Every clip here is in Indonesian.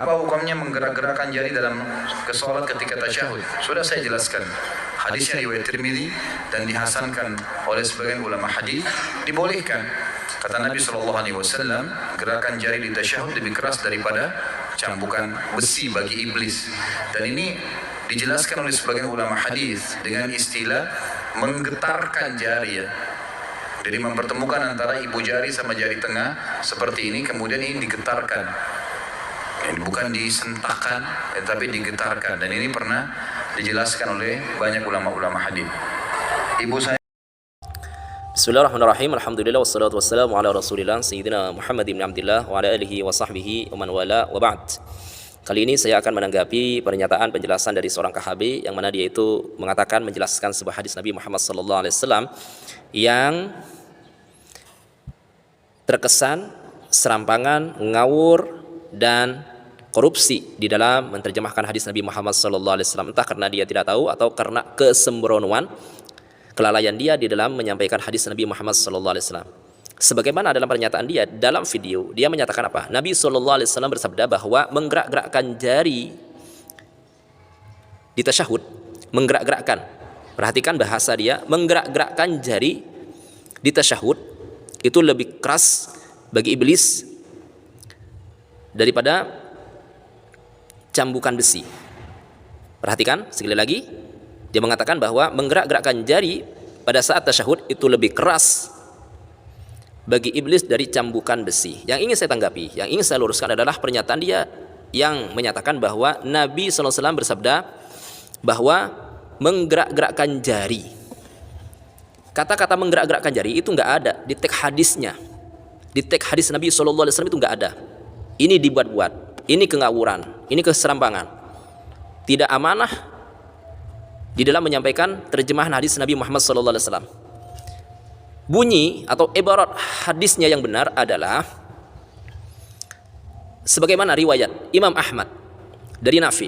Apa hukumnya menggerak-gerakkan jari dalam kesolat ketika tasyahud? Sudah saya jelaskan. Hadisnya riwayat Tirmidzi dan dihasankan oleh sebagian ulama hadis, dibolehkan. Kata Nabi SAW, gerakan jari di tasyahud lebih keras daripada cambukan besi bagi iblis. Dan ini dijelaskan oleh sebagian ulama hadis dengan istilah menggetarkan jari, ya. Jadi mempertemukan antara ibu jari sama jari tengah seperti ini, kemudian ini digetarkan. Ini bukan disentakkan, tapi digetarkan. Dan ini pernah dijelaskan oleh banyak ulama-ulama hadis. Ibu saya. Bismillahirrahmanirrahim. Alhamdulillah wassalatu wassalamu ala Rasulillah Sayyidina Muhammad ibn Abdullah wa ala alihi wa sahbihi wa man wala wa ba'd. Kali ini saya akan menanggapi pernyataan penjelasan dari seorang KHB yang mana dia itu mengatakan menjelaskan sebuah hadis Nabi Muhammad sallallahu alaihi wasallam yang terkesan serampangan, ngawur dan korupsi di dalam menerjemahkan hadis Nabi Muhammad SAW, entah karena dia tidak tahu atau karena kesembronoan, kelalaian dia di dalam menyampaikan hadis Nabi Muhammad SAW. Sebagaimana dalam pernyataan dia dalam video, dia menyatakan apa? Nabi SAW bersabda bahwa menggerak-gerakkan jari di tasyahud, menggerak-gerakkan. Perhatikan bahasa dia, menggerak-gerakkan jari di tasyahud itu lebih keras bagi iblis daripada cambukan besi. Perhatikan sekali lagi, dia mengatakan bahwa menggerak-gerakkan jari pada saat tasyahud itu lebih keras bagi iblis dari cambukan besi. Yang ingin saya tanggapi, yang ingin saya luruskan adalah pernyataan dia yang menyatakan bahwa Nabi SAW bersabda bahwa menggerak-gerakkan jari. Kata-kata menggerak-gerakkan jari itu nggak ada di teks hadisnya. Di teks hadis Nabi SAW itu nggak ada. Ini dibuat-buat. Ini kengawuran, ini keserampangan. Tidak amanah di dalam menyampaikan terjemahan hadis Nabi Muhammad SAW. Bunyi atau ibarat hadisnya yang benar adalah sebagaimana riwayat Imam Ahmad dari Nafi,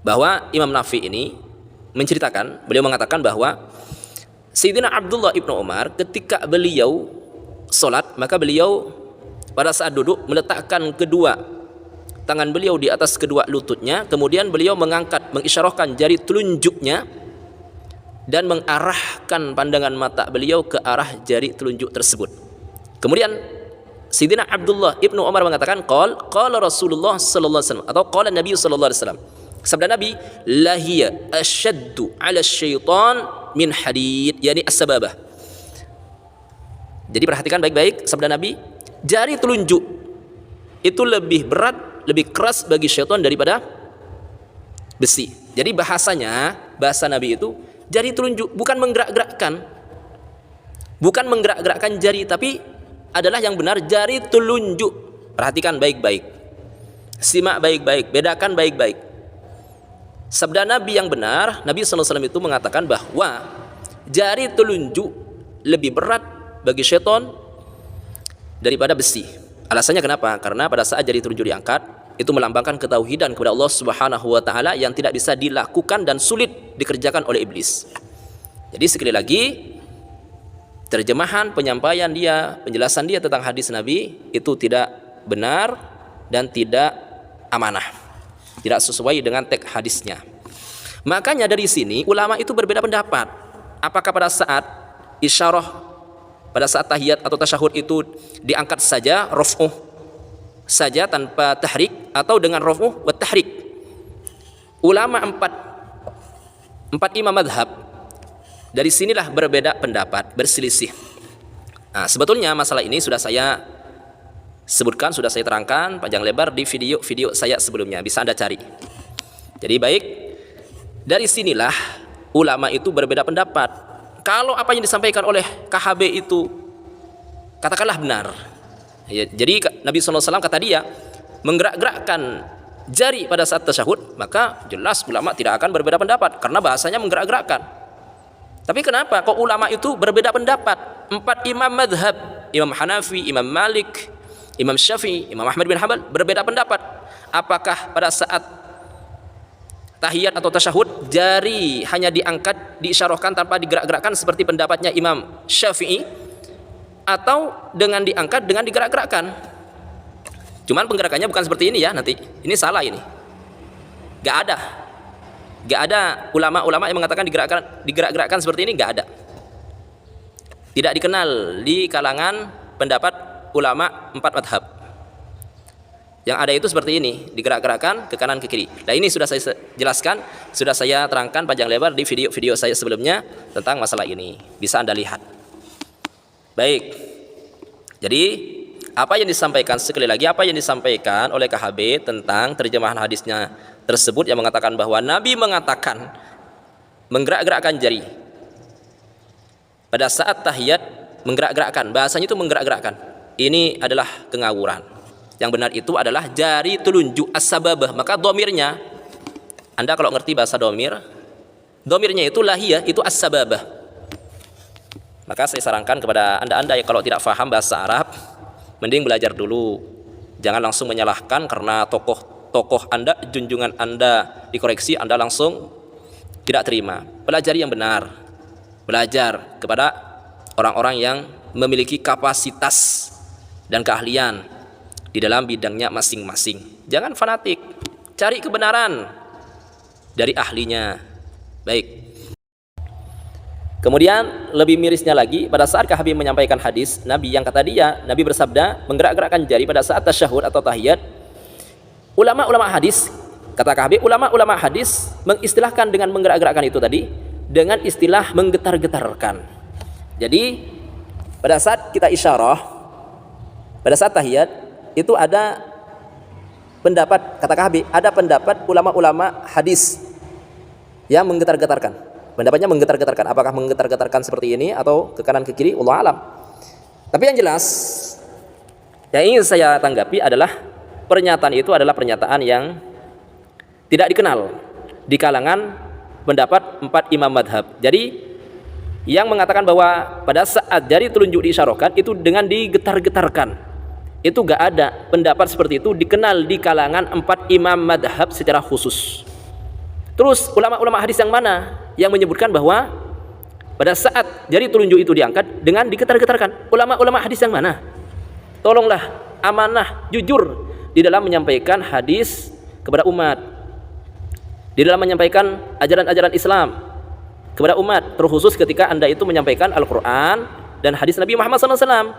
bahwa Imam Nafi ini menceritakan, beliau mengatakan bahwa Sayyidina Abdullah ibnu Umar ketika beliau sholat, maka beliau pada saat duduk meletakkan kedua tangan beliau di atas kedua lututnya, kemudian beliau mengangkat, mengisyarahkan jari telunjuknya dan mengarahkan pandangan mata beliau ke arah jari telunjuk tersebut. Kemudian Sayyidina Abdullah ibnu Umar mengatakan, qala Rasulullah sallallahu alaihi wasallam, atau qala Nabi sallallahu alaihi wasallam, sabda Nabi, lahiya asyaddu ala syaitan min hadid, yani as-sababah. Jadi perhatikan baik-baik sabda Nabi, jari telunjuk itu lebih berat, lebih keras bagi syaitan daripada besi. Jadi bahasanya, bahasa Nabi itu jari telunjuk, bukan menggerak-gerakkan, bukan menggerak-gerakkan jari, tapi adalah yang benar jari telunjuk. Perhatikan baik-baik, simak baik-baik, bedakan baik-baik. Sabda Nabi yang benar, Nabi SAW itu mengatakan bahwa jari telunjuk lebih berat bagi syaitan daripada besi. Alasannya kenapa? Karena pada saat jari telunjuk diangkat, itu melambangkan ketauhidan kepada Allah Subhanahu wa taala yang tidak bisa dilakukan dan sulit dikerjakan oleh iblis. Jadi sekali lagi, terjemahan, penyampaian dia, penjelasan dia tentang hadis Nabi itu tidak benar dan tidak amanah, tidak sesuai dengan teks hadisnya. Makanya dari sini ulama itu berbeda pendapat. Apakah pada saat isyarah, pada saat tahiyat atau tasyahud itu diangkat saja, raf'uh saja tanpa tahrik, atau dengan raf'uh wa tahrik? Ulama empat imam madhab dari sinilah berbeda pendapat, berselisih. Nah, sebetulnya masalah ini sudah saya sebutkan, sudah saya terangkan panjang lebar di video saya sebelumnya, bisa Anda cari. Jadi baik, dari sinilah ulama itu berbeda pendapat. Kalau apa yang disampaikan oleh KHB itu katakanlah benar, ya, jadi Nabi SAW kata dia menggerak-gerakkan jari pada saat tasyahud, maka jelas ulama tidak akan berbeda pendapat karena bahasanya menggerak-gerakkan. Tapi kenapa kok ulama itu berbeda pendapat? 4 imam madhab, Imam Hanafi, Imam Malik, Imam Syafi'i, Imam Ahmad bin Hanbal berbeda pendapat. Apakah pada saat tahiyat atau tasyahud jari hanya diangkat, diisyarahkan tanpa digerak-gerakkan seperti pendapatnya Imam Syafi'i, atau dengan diangkat dengan digerak-gerakkan? Cuman penggerakannya bukan seperti ini ya nanti. Ini salah ini. Gak ada. Gak ada ulama-ulama yang mengatakan digerak-gerakkan seperti ini, gak ada. Tidak dikenal di kalangan pendapat ulama 4 madhab. Yang ada itu seperti ini, digerak-gerakkan ke kanan ke kiri. Nah ini sudah saya jelaskan, sudah saya terangkan panjang lebar di video-video saya sebelumnya tentang masalah ini. Bisa Anda lihat. Baik. Jadi apa yang disampaikan, sekali lagi apa yang disampaikan oleh KHB tentang terjemahan hadisnya tersebut yang mengatakan bahwa Nabi mengatakan menggerak-gerakkan jari pada saat tahiyat, menggerak-gerakkan, bahasanya itu menggerak-gerakkan. Ini adalah kengawuran. Yang benar itu adalah jari telunjuk as-sababah. Maka domirnya, Anda kalau ngerti bahasa domir, domirnya itu lahiyah, itu as-sababah. Maka saya sarankan kepada anda yang kalau tidak paham bahasa Arab, mending belajar dulu. Jangan langsung menyalahkan karena tokoh Anda, junjungan Anda dikoreksi, Anda langsung tidak terima. Pelajari yang benar. Belajar kepada orang-orang yang memiliki kapasitas dan keahlian di dalam bidangnya masing-masing. Jangan fanatik. Cari kebenaran dari ahlinya. Baik. Kemudian lebih mirisnya lagi, pada saat KHB menyampaikan hadis Nabi yang kata dia, Nabi bersabda menggerak-gerakkan jari pada saat tasyahud atau tahiyat. Ulama-ulama hadis, kata KHB, ulama-ulama hadis mengistilahkan dengan menggerak-gerakkan itu tadi dengan istilah menggetar-getarkan. Jadi pada saat kita isyarah, pada saat tahiyat itu ada pendapat, kata KHB, ada pendapat ulama-ulama hadis yang menggetar-getarkan. Pendapatnya menggetar-getarkan. Apakah menggetar-getarkan seperti ini atau ke kanan ke kiri? Wallahu alam. Tapi yang jelas yang ingin saya tanggapi adalah pernyataan itu adalah pernyataan yang tidak dikenal di kalangan pendapat 4 imam madhab. Jadi yang mengatakan bahwa pada saat jari telunjuk diisyarahkan itu dengan digetar-getarkan, itu gak ada pendapat seperti itu dikenal di kalangan 4 imam madhab secara khusus. Terus ulama-ulama hadis yang mana yang menyebutkan bahwa pada saat jari telunjuk itu diangkat dengan digetar-getarkan? Ulama-ulama hadis yang mana? Tolonglah amanah, jujur di dalam menyampaikan hadis kepada umat, di dalam menyampaikan ajaran-ajaran Islam kepada umat, terkhusus ketika Anda itu menyampaikan Al-Quran dan hadis Nabi Muhammad SAW.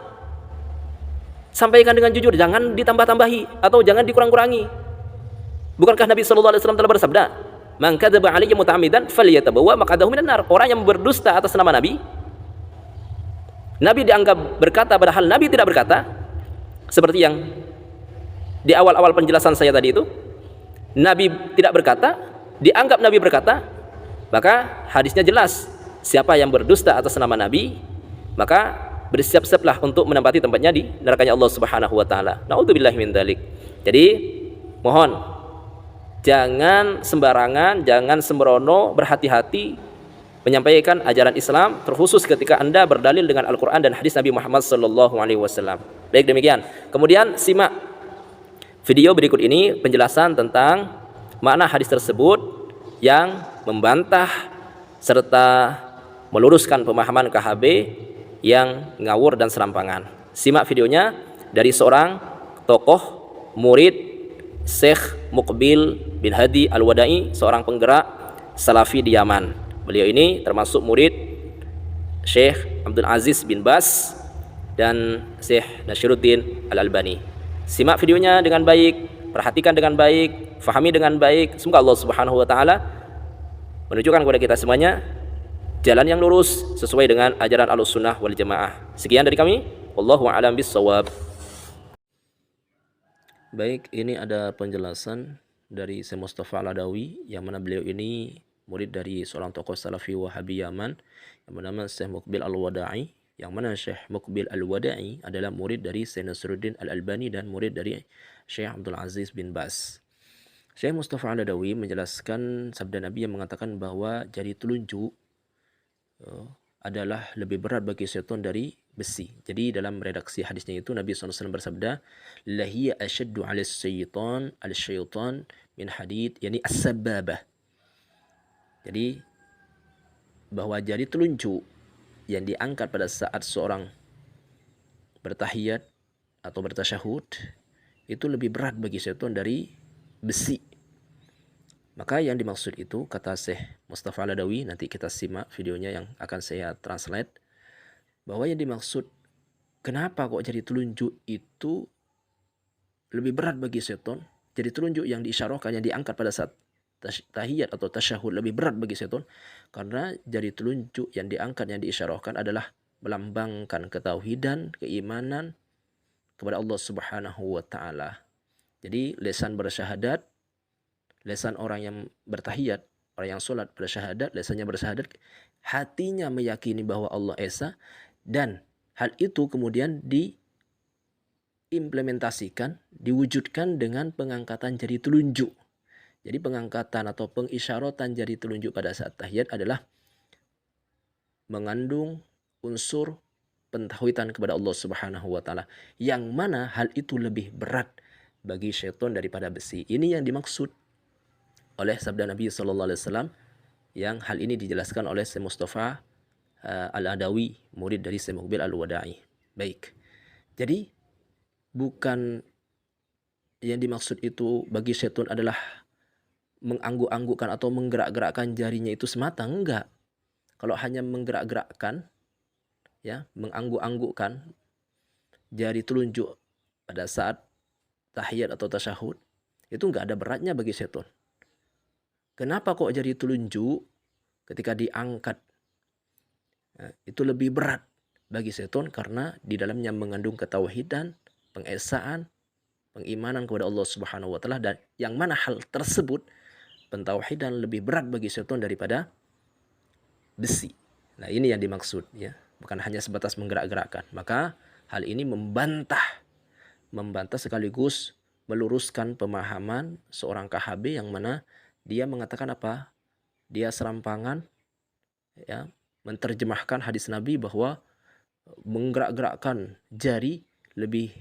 Sampaikan dengan jujur, jangan ditambah-tambahi atau jangan dikurang-kurangi. Bukankah Nabi SAW telah bersabda, "Man kadzaba 'alayya muta'ammidan falyatabawwa maq'adahu minan nar." Orang yang berdusta atas nama Nabi, Nabi dianggap berkata padahal Nabi tidak berkata. Seperti yang di awal-awal penjelasan saya tadi itu, Nabi tidak berkata, dianggap Nabi berkata, maka hadisnya jelas, siapa yang berdusta atas nama Nabi, maka bersiap-siaplah untuk menempati tempatnya di nerakanya Allah Subhanahu wa taala. Nauzubillahi min dzalik. Jadi mohon jangan sembarangan, jangan sembrono, berhati-hati menyampaikan ajaran Islam, terkhusus ketika Anda berdalil dengan Al-Qur'an dan hadis Nabi Muhammad sallallahu alaihi wasallam. Baik, demikian. Kemudian simak video berikut ini penjelasan tentang makna hadis tersebut yang membantah serta meluruskan pemahaman KHB yang ngawur dan serampangan. Simak videonya dari seorang tokoh murid Syekh Muqbil bin Hadi Al-Wada'i, seorang penggerak Salafi di Yaman. Beliau ini termasuk murid Syekh Abdul Aziz bin Bas dan Syekh Nashiruddin Al-Albani. Simak videonya dengan baik, perhatikan dengan baik, fahami dengan baik. Semoga Allah Subhanahu wa taala menunjukkan kepada kita semuanya jalan yang lurus sesuai dengan ajaran Ahlussunnah wal Jamaah. Sekian dari kami. Wallahu a'lam bissawab. Baik, ini ada penjelasan dari Syekh Mustafa Al-Adawi yang mana beliau ini murid dari seorang tokoh Salafi Wahabi Yaman yang bernama Syekh Muqbil Al-Wada'i, yang mana Syekh Muqbil Al-Wada'i adalah murid dari Syekh Nasruddin Al-Albani dan murid dari Syekh Abdul Aziz bin Bas. Syekh Mustafa Al-Adawi menjelaskan sabda Nabi yang mengatakan bahwa jari telunjuk adalah lebih berat bagi syaitan dari besi. Jadi dalam redaksi hadisnya itu Nabi SAW bersabda, "Lahiya ashaddu 'ala syaitan al-syaitan min hadid," yakni as-sababah. Jadi bahwa jari telunjuk yang diangkat pada saat seorang bertahiyat atau bertasyahud itu lebih berat bagi syaitan dari besi. Maka yang dimaksud itu, kata Syekh Mustafa Al-Adawi, nanti kita simak videonya yang akan saya translate, bahwa yang dimaksud kenapa kok jari telunjuk itu lebih berat bagi syaitan, jari telunjuk yang diisyarahkan, yang diangkat pada saat tahiyat atau tasyahud lebih berat bagi syaitan, karena jari telunjuk yang diangkat, yang diisyarahkan adalah melambangkan ketauhidan, keimanan kepada Allah Subhanahu wa taala. Jadi lisan bersyahadat, lisan orang yang bertahiyat, orang yang sholat bersyahadat, lisannya bersyahadat, hatinya meyakini bahwa Allah Esa, dan hal itu kemudian diimplementasikan, diwujudkan dengan pengangkatan jari telunjuk. Jadi pengangkatan atau pengisyaratan jari telunjuk pada saat tahiyat adalah mengandung unsur pentauhidan kepada Allah Subhanahu wa taala, yang mana hal itu lebih berat bagi syaitan daripada besi. Ini yang dimaksud oleh sabda Nabi sallallahu alaihi wasallam, yang hal ini dijelaskan oleh Syekh Mustafa Al-Adawi, murid dari Syekh Muqbil Al-Wada'i. Baik. Jadi bukan yang dimaksud itu bagi syaitan adalah mengangguk-anggukkan atau menggerak-gerakkan jarinya itu semata, enggak. Kalau hanya menggerak-gerakkan, ya, mengangguk-anggukkan jari telunjuk pada saat tahiyat atau tasyahud, itu enggak ada beratnya bagi syaitan. Kenapa kok jari telunjuk ketika diangkat itu lebih berat bagi syaitan? Karena di dalamnya mengandung ketauhidan, pengesaan, pengimanan kepada Allah Subhanahu wa taala, dan yang mana hal tersebut, pentauhidan, lebih berat bagi syaitan daripada besi. Nah, ini yang dimaksud, ya. Bukan hanya sebatas menggerak-gerakkan. Maka hal ini membantah sekaligus meluruskan pemahaman seorang KHB yang mana dia mengatakan apa? Dia serampangan, ya, menerjemahkan hadis Nabi bahwa menggerak-gerakkan jari lebih,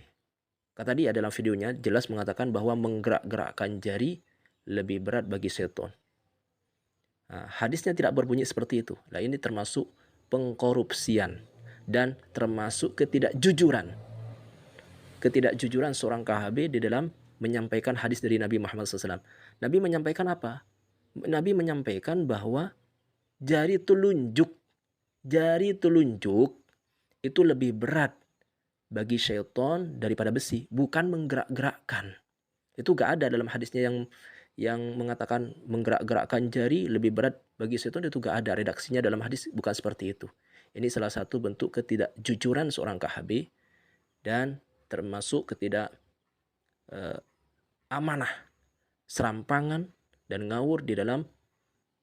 kata dia dalam videonya jelas mengatakan bahwa menggerak-gerakkan jari lebih berat bagi syaitan. Nah, hadisnya tidak berbunyi seperti itu. Nah, ini termasuk pengkorupsian dan termasuk ketidakjujuran seorang KHB di dalam menyampaikan hadis dari Nabi Muhammad SAW. Nabi menyampaikan apa? Nabi menyampaikan bahwa jari telunjuk itu lebih berat bagi syaitan daripada besi, bukan menggerak-gerakkan. Itu gak ada dalam hadisnya yang mengatakan menggerak-gerakkan jari lebih berat bagi syaitan, itu gak ada. Redaksinya dalam hadis bukan seperti itu. Ini salah satu bentuk ketidakjujuran seorang KHB dan termasuk amanah, serampangan dan ngawur di dalam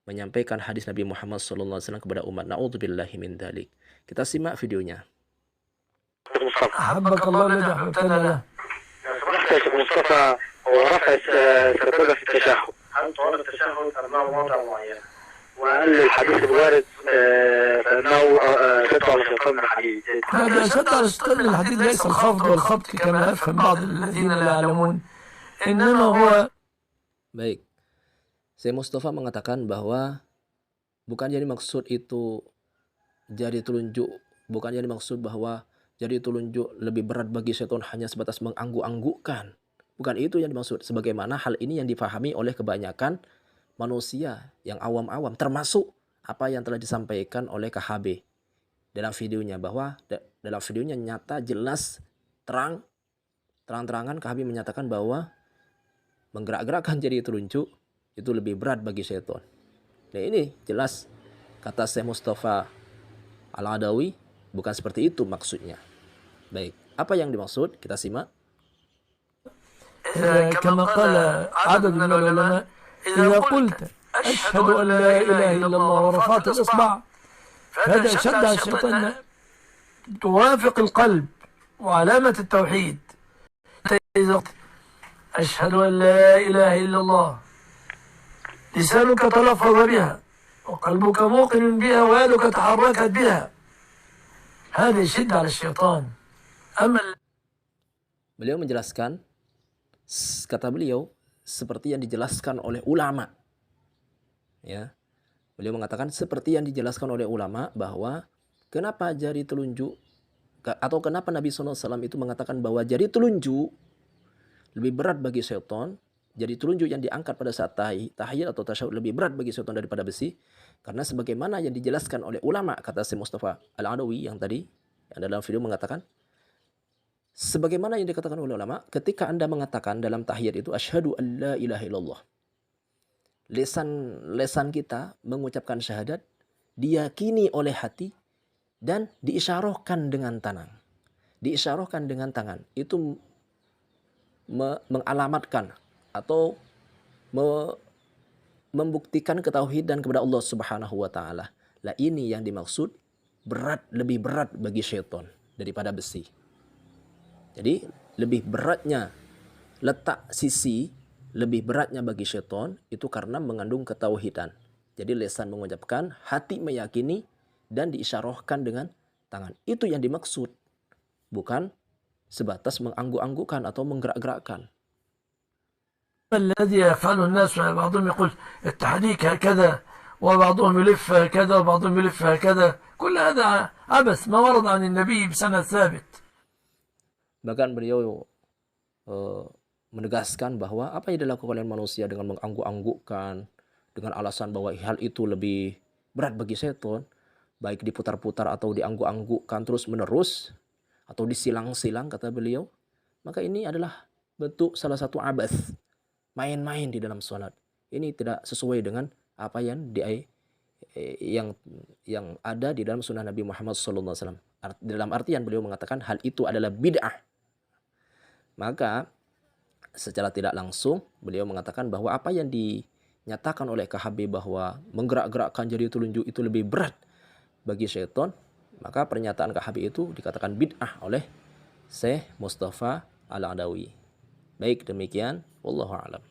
menyampaikan hadis Nabi Muhammad SAW kepada umat. Na'udzubillahi min dzalik. Kita simak videonya. أحبك الله الذي أحببتنا له. سمحت يا شيخ مصطفى، هو رفع السرطان في التشهد، هل طوال التشهد أم له وضع معين؟ وهل الحديث الوارد فإنه شد على الشيطان من الحديد؟ هذا شد على الشيطان من الحديد ليس الخفض والخبط كما يفهم بعض الذين لا يعلمون، إنما هو. Baik, Syekh Mustafa mengatakan bahwa bukan yang dimaksud itu jari telunjuk, bukan yang dimaksud bahwa jari telunjuk lebih berat bagi syaitan hanya sebatas mengangguk-anggukkan. Bukan itu yang dimaksud. Sebagaimana hal ini yang difahami oleh kebanyakan manusia yang awam-awam, termasuk apa yang telah disampaikan oleh KHB dalam videonya, bahwa dalam videonya nyata, jelas, terang-terangan KHB menyatakan bahwa menggerak-gerakkan jari telunjuk itu lebih berat bagi syaitan. Nah, ini jelas kata Syekh Mustafa Al-Adawi, bukan seperti itu maksudnya. Baik, apa yang dimaksud? Kita simak. كما قال عدد من العلماء إذا قلت أشهد أن لا إله إلا الله ورفعت الإصبع فهذا شد على الشيطان، توافق القلب وعلامة التوحيد. إذا أشهد أن لا إله إلا الله لسانك تلفظ بها وقلبك موقن بها ويدك تحركت بها، هذا يشد على الشيطان. أما Beliau menjelaskan, kata beliau, seperti yang dijelaskan oleh ulama. Ya. Beliau mengatakan seperti yang dijelaskan oleh ulama bahwa kenapa jari telunjuk, atau kenapa Nabi SAW itu mengatakan bahwa jari telunjuk lebih berat bagi syaitan. Jadi telunjuk yang diangkat pada saat tahiyat atau tasyahud lebih berat bagi syaitan daripada besi. Karena sebagaimana yang dijelaskan oleh ulama, kata Syekh Mustafa Al-Adawi yang tadi, yang dalam video mengatakan, sebagaimana yang dikatakan oleh ulama, ketika Anda mengatakan dalam tahiyat itu, asyhadu an la ilaha illallah. Lesan kita mengucapkan syahadat, diyakini oleh hati, dan diisyarahkan dengan tangan. Diisyarahkan dengan tangan. Itu mengalamatkan atau membuktikan ketauhidan kepada Allah Subhanahu wa taala. Lah ini yang dimaksud lebih berat bagi syaitan daripada besi. Jadi lebih beratnya letak sisi, lebih beratnya bagi syaitan itu karena mengandung ketauhidan. Jadi lisan mengucapkan, hati meyakini, dan diisyarahkan dengan tangan. Itu yang dimaksud. Bukan sebatas mengangguk-anggukkan atau menggerak-gerakkan. الذي يفعله الناس، بعضهم يقول التحريك هكذا وبعضهم يلف هكذا وبعضهم يلف هكذا، كل هذا عبث ما ورد عن النبي بسند ثابت. Bahkan beliau menegaskan bahwa apa yang dilakukan oleh manusia dengan mengangguk-anggukkan dengan alasan bahwa hal itu lebih berat bagi setan, baik diputar-putar atau diangguk-anggukkan terus-menerus atau disilang-silang, kata beliau, maka ini adalah bentuk salah satu abath, main-main di dalam sholat. Ini tidak sesuai dengan apa yang ada di dalam sunnah Nabi Muhammad SAW. Dalam artian beliau mengatakan hal itu adalah bid'ah. Maka secara tidak langsung beliau mengatakan bahwa apa yang dinyatakan oleh KHB bahwa menggerak-gerakkan jari telunjuk itu lebih berat bagi syaitan, maka pernyataan KHB itu dikatakan bid'ah oleh Syekh Mustafa Al-Adawi. Baik, demikian, wallahu a'lam.